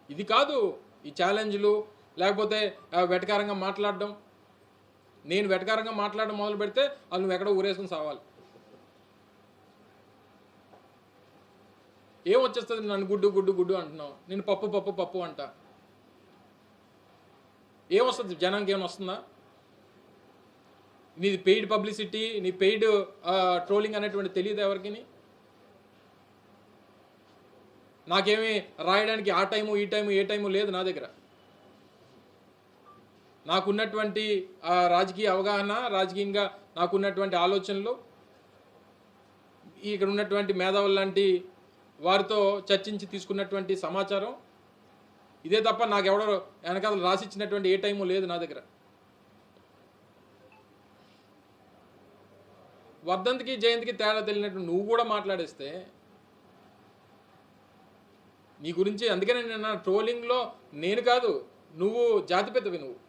ఇది కాదు ఈ ఛాలెంజ్లు, లేకపోతే వెటకారంగా మాట్లాడడం. నేను వెటకారంగా మాట్లాడడం మొదలు పెడితే అది నువ్వు ఎక్కడో ఊరేసుకుని సావాలి. ఏం వచ్చేస్తుంది? నన్ను గుడ్డు గుడ్డు గుడ్డు అంటున్నావు, నేను పప్పు పప్పు పప్పు అంట. ఏమొస్తుంది? జనానికి ఏమైనా వస్తుందా? నీది పెయిడ్ పబ్లిసిటీ, నీ పెయిడ్ ట్రోలింగ్ అనేటువంటి తెలియదు ఎవరికి. నాకేమీ రాయడానికి ఆ టైము ఈ టైము ఏ టైము లేదు నా దగ్గర. నాకున్నటువంటి రాజకీయ అవగాహన, రాజకీయంగా నాకున్నటువంటి ఆలోచనలు, ఇక్కడ ఉన్నటువంటి మేధావులు లాంటి వారితో చర్చించి తీసుకున్నటువంటి సమాచారం ఇదే తప్ప నాకెవడో వెనకాల రాసిచ్చినటువంటి ఏ టైము లేదు నా దగ్గర. వర్ధంతికి జయంతికి తేడా తెలియనట్టు నువ్వు కూడా మాట్లాడేస్తే నీ గురించి. అందుకనే నేను ట్రోలింగ్లో నేను కాదు, నువ్వు జాతిపెద్దవి. నువ్వు